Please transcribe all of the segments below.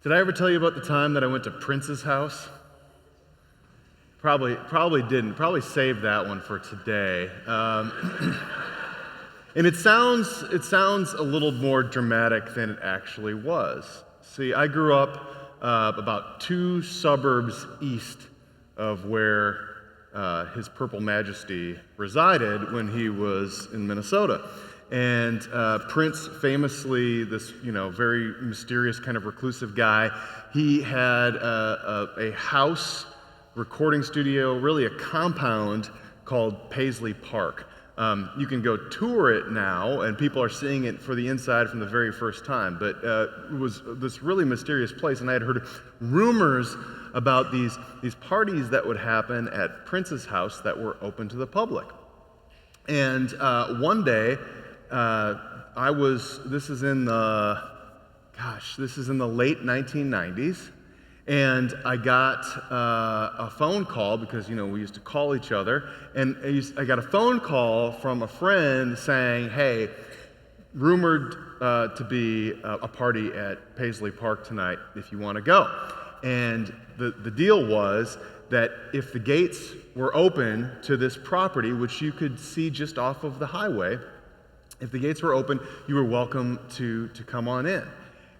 Did I ever tell you about the time that I went to Prince's house? Probably didn't. Probably saved that one for today. And it sounds a little more dramatic than it actually was. See, I grew up about 2 suburbs east of where His Purple Majesty resided when he was in Minnesota. And Prince, famously, this very mysterious kind of reclusive guy, he had a house recording studio, really a compound called Paisley Park. You can go tour it now, and people are seeing it for the inside from the very first time. But it was this really mysterious place, and I had heard rumors about these parties that would happen at Prince's house that were open to the public. And one day, this is in the late 1990s, and I got a phone call because, we used to call each other, and I got a phone call from a friend saying, hey, rumored to be a party at Paisley Park tonight if you want to go. And the deal was that if the gates were open to this property, which you could see just off of the highway, if the gates were open, you were welcome to come on in.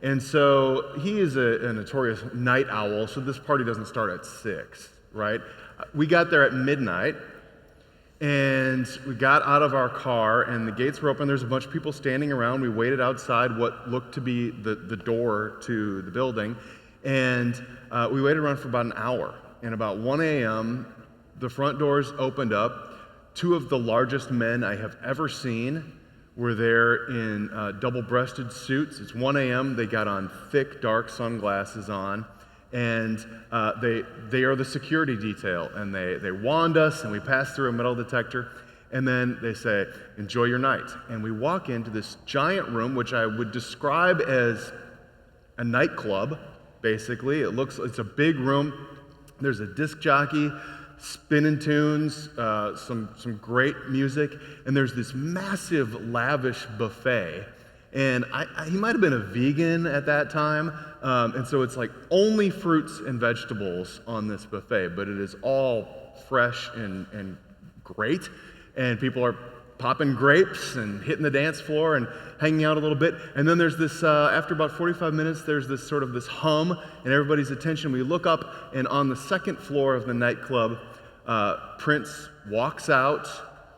And so he is a notorious night owl, so this party doesn't start at 6, right? We got there at midnight, and we got out of our car, and the gates were open. There's a bunch of people standing around. We waited outside what looked to be the door to the building, and we waited around for about an hour. And about 1 a.m., the front doors opened up. 2 of the largest men I have ever seen were there in double-breasted suits. It's 1 a.m. They got on thick, dark sunglasses on, and they are the security detail. And they wand us, and we pass through a metal detector, and then they say, enjoy your night. And we walk into this giant room, which I would describe as a nightclub, basically. It's a big room. There's a disc jockey, spinning tunes, some great music, and there's this massive, lavish buffet. And he might have been a vegan at that time, and so it's like only fruits and vegetables on this buffet, but it is all fresh and great, and people are popping grapes and hitting the dance floor and hanging out a little bit. And then there's this, after about 45 minutes, there's this sort of this hum, and everybody's attention. We look up, and on the second floor of the nightclub, Prince walks out,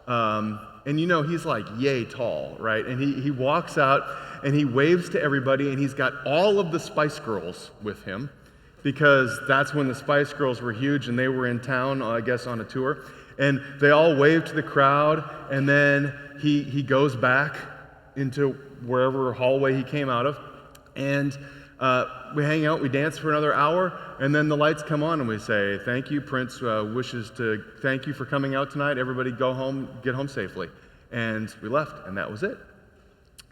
and he's like yay tall, right? And he walks out, and he waves to everybody, and he's got all of the Spice Girls with him, because that's when the Spice Girls were huge, and they were in town, I guess, on a tour. And they all wave to the crowd, and then he goes back into wherever hallway he came out of, and we hang out, we dance for another hour, and then the lights come on, and we say, thank you, Prince wishes to thank you for coming out tonight. Everybody go home, get home safely. And we left, and that was it.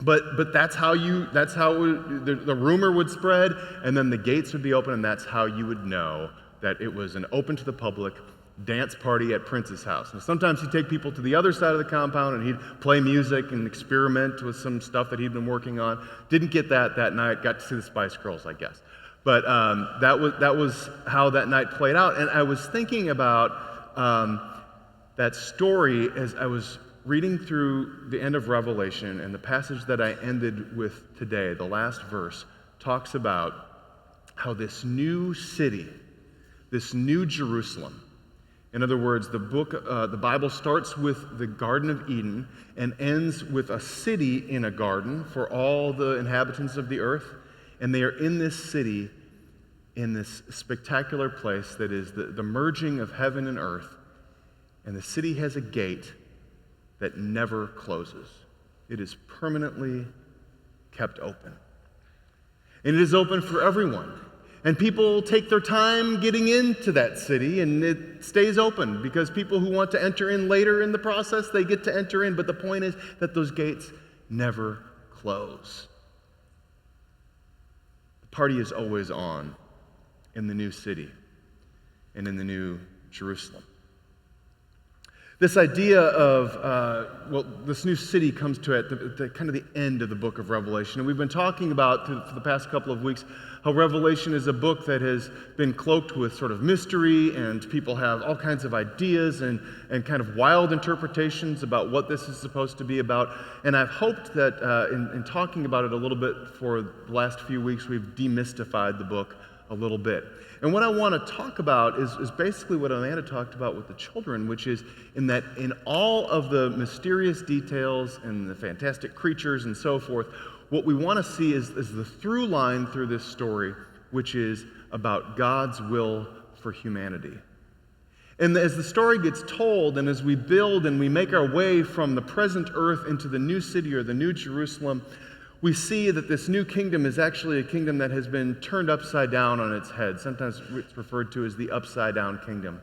But that's how the rumor would spread, and then the gates would be open, and that's how you would know that it was an open to the public dance party at Prince's house. And sometimes he'd take people to the other side of the compound, and he'd play music and experiment with some stuff that he'd been working on. Didn't get that night. Got to see the Spice Girls, I guess. But that was how that night played out. And I was thinking about that story as I was reading through the end of Revelation, and the passage that I ended with today, the last verse, talks about how this new city, this new Jerusalem, in other words, the Bible starts with the Garden of Eden and ends with a city in a garden for all the inhabitants of the earth. And they are in this city, in this spectacular place that is the merging of heaven and earth. And the city has a gate that never closes. It is permanently kept open. And it is open for everyone. And people take their time getting into that city, and it stays open because people who want to enter in later in the process, they get to enter in. But the point is that those gates never close. The party is always on in the new city and in the new Jerusalem. This idea of, this new city comes to at the kind of the end of the book of Revelation. And we've been talking about, for the past couple of weeks, how Revelation is a book that has been cloaked with sort of mystery, and people have all kinds of ideas and kind of wild interpretations about what this is supposed to be about. And I've hoped that in talking about it a little bit for the last few weeks, we've demystified the book a little bit. And what I want to talk about is basically what Amanda talked about with the children, which is in all of the mysterious details and the fantastic creatures and so forth, what we want to see is the through line through this story, which is about God's will for humanity. And as the story gets told, and as we build and we make our way from the present earth into the new city or the new Jerusalem, we see that this new kingdom is actually a kingdom that has been turned upside down on its head. Sometimes it's referred to as the upside down kingdom.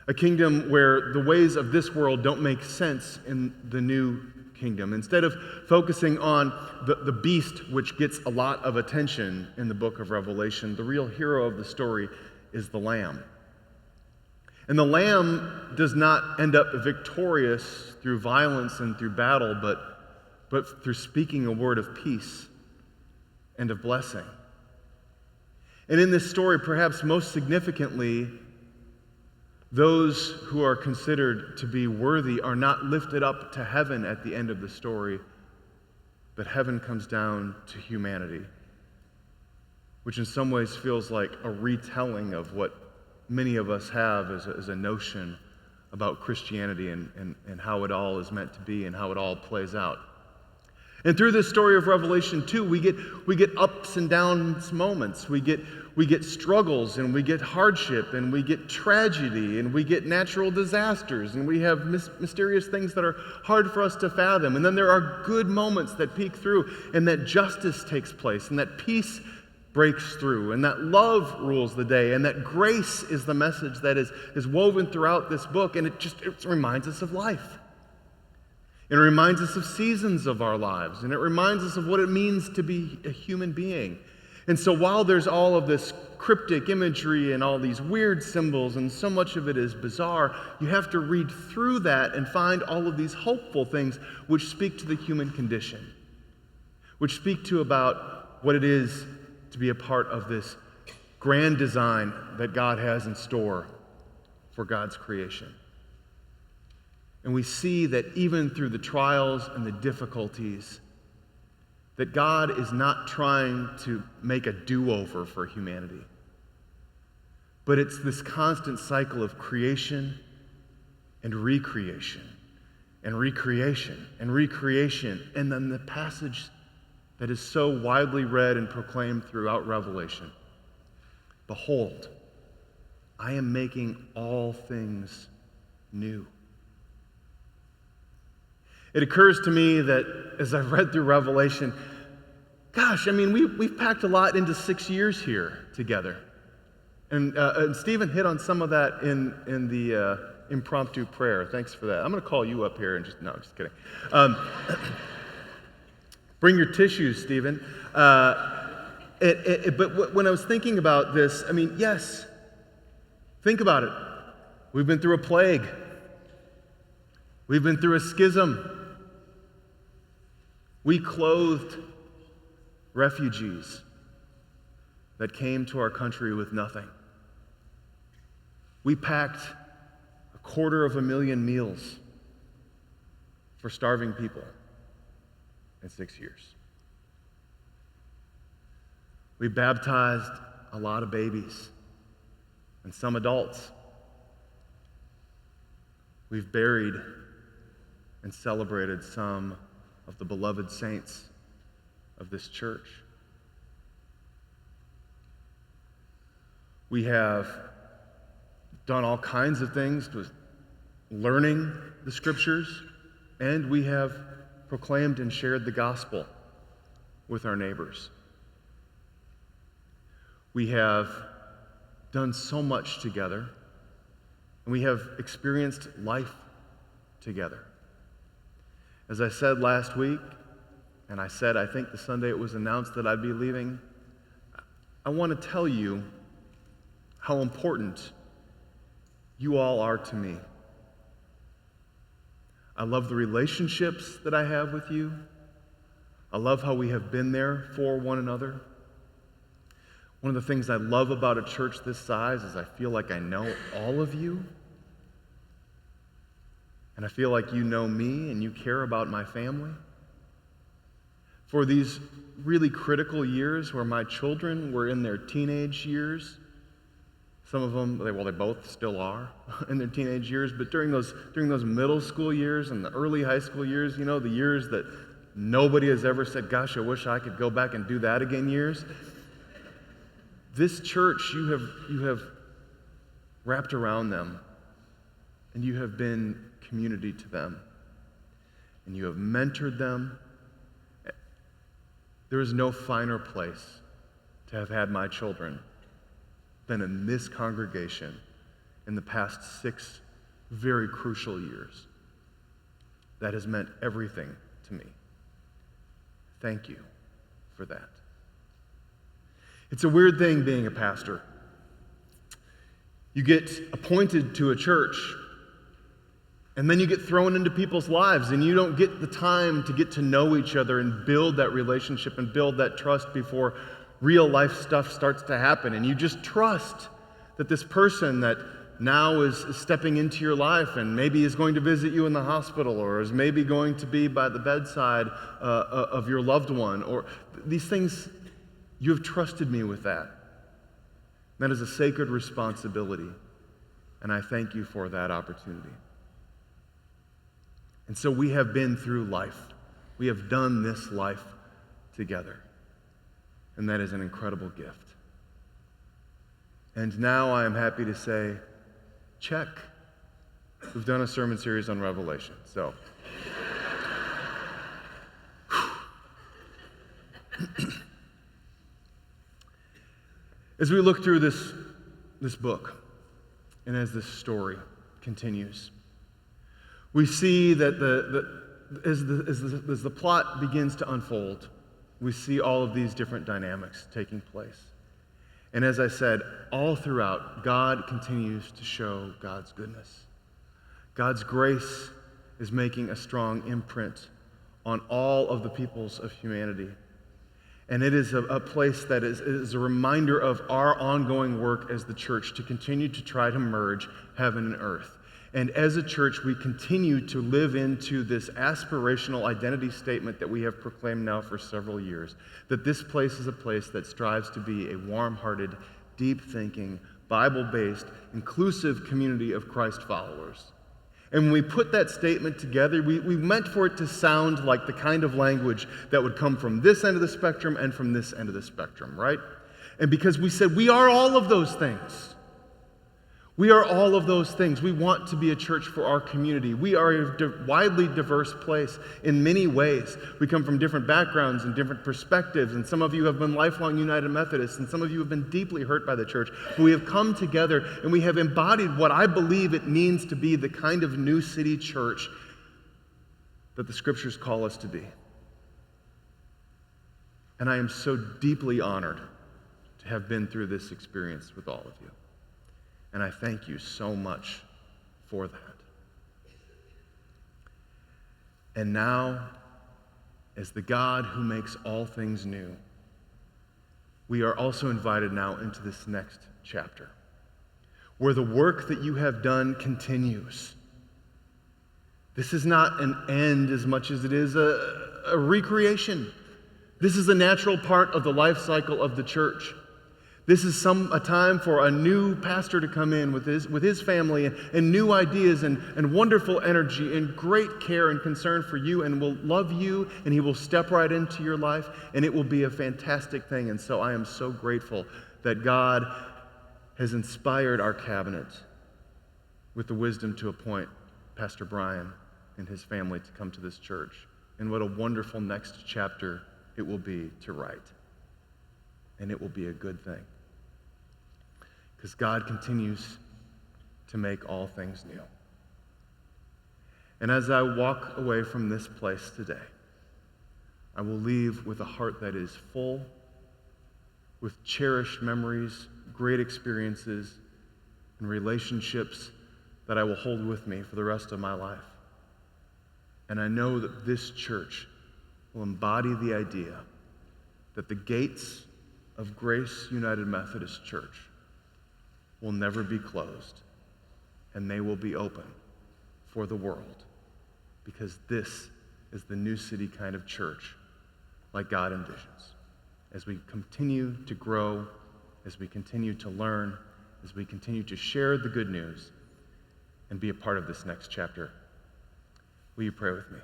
A kingdom where the ways of this world don't make sense in the new kingdom. Instead of focusing on the beast, which gets a lot of attention in the book of Revelation, the real hero of the story is the Lamb. And the Lamb does not end up victorious through violence and through battle, but through speaking a word of peace and of blessing. And in this story, perhaps most significantly, those who are considered to be worthy are not lifted up to heaven at the end of the story, but heaven comes down to humanity, which in some ways feels like a retelling of what many of us have as a notion about Christianity and how it all is meant to be and how it all plays out. And through this story of Revelation 2, we get ups and downs moments. We get struggles, and we get hardship, and we get tragedy, and we get natural disasters, and we have mysterious things that are hard for us to fathom. And then there are good moments that peek through, and that justice takes place, and that peace breaks through, and that love rules the day, and that grace is the message that is woven throughout this book, and it reminds us of life. It reminds us of seasons of our lives, and it reminds us of what it means to be a human being. And so while there's all of this cryptic imagery and all these weird symbols, and so much of it is bizarre, you have to read through that and find all of these hopeful things which speak to the human condition, which speak to about what it is to be a part of this grand design that God has in store for God's creation. And we see that even through the trials and the difficulties, that God is not trying to make a do-over for humanity. But it's this constant cycle of creation and recreation and recreation and recreation. And then the passage that is so widely read and proclaimed throughout Revelation. Behold, I am making all things new. It occurs to me that as I've read through Revelation, gosh, I mean, we've packed a lot into 6 years here together. And Stephen hit on some of that in the impromptu prayer. Thanks for that. I'm going to call you up here and no, I'm just kidding. Bring your tissues, Stephen. But when I was thinking about this, I mean, yes, think about it. We've been through a plague. We've been through a schism. We clothed refugees that came to our country with nothing. We packed 250,000 meals for starving people in 6 years. We baptized a lot of babies and some adults. We've buried and celebrated some of the beloved saints of this church. We have done all kinds of things with learning the scriptures, and we have proclaimed and shared the gospel with our neighbors. We have done so much together, and we have experienced life together. As I said last week, and I said I think the Sunday it was announced that I'd be leaving, I want to tell you how important you all are to me. I love the relationships that I have with you. I love how we have been there for one another. One of the things I love about a church this size is I feel like I know all of you. And I feel like you know me and you care about my family. For these really critical years where my children were in their teenage years, some of them, they both still are in their teenage years, but during those middle school years and the early high school years, the years that nobody has ever said, gosh, I wish I could go back and do that again years. This church, you have wrapped around them, and you have been community to them, and you have mentored them. There is no finer place to have had my children than in this congregation in the past 6 very crucial years. That has meant everything to me. Thank you for that. It's a weird thing being a pastor. You get appointed to a church, and then you get thrown into people's lives, and you don't get the time to get to know each other and build that relationship and build that trust before real life stuff starts to happen. And you just trust that this person that now is stepping into your life and maybe is going to visit you in the hospital or is maybe going to be by the bedside of your loved one, or these things, you have trusted me with that. That is a sacred responsibility, and I thank you for that opportunity. And so we have been through life. We have done this life together. And that is an incredible gift. And now I am happy to say, check. We've done a sermon series on Revelation. So, as we look through this book, and as this story continues, we see that as the plot begins to unfold, we see all of these different dynamics taking place. And as I said, all throughout, God continues to show God's goodness. God's grace is making a strong imprint on all of the peoples of humanity. And it is a place that is a reminder of our ongoing work as the church to continue to try to merge heaven and earth. And as a church, we continue to live into this aspirational identity statement that we have proclaimed now for several years, that this place is a place that strives to be a warm-hearted, deep-thinking, Bible-based, inclusive community of Christ followers. And when we put that statement together, we meant for it to sound like the kind of language that would come from this end of the spectrum and from this end of the spectrum, right? And because we said we are all of those things. We are all of those things. We want to be a church for our community. We are a widely diverse place in many ways. We come from different backgrounds and different perspectives, and some of you have been lifelong United Methodists, and some of you have been deeply hurt by the church. But we have come together, and we have embodied what I believe it means to be the kind of New City church that the Scriptures call us to be. And I am so deeply honored to have been through this experience with all of you. And I thank you so much for that. And now, as the God who makes all things new, we are also invited now into this next chapter, where the work that you have done continues. This is not an end as much as it is a recreation. This is a natural part of the life cycle of the church. This is a time for a new pastor to come in with his family and new ideas and wonderful energy and great care and concern for you, and will love you, and he will step right into your life, and it will be a fantastic thing. And so I am so grateful that God has inspired our cabinet with the wisdom to appoint Pastor Brian and his family to come to this church. And what a wonderful next chapter it will be to write. And it will be a good thing. Because God continues to make all things new. And as I walk away from this place today, I will leave with a heart that is full, with cherished memories, great experiences, and relationships that I will hold with me for the rest of my life. And I know that this church will embody the idea that the gates of Grace United Methodist Church will never be closed, and they will be open for the world, because this is the New City kind of church like God envisions. As we continue to grow, as we continue to learn, as we continue to share the good news and be a part of this next chapter, will you pray with me?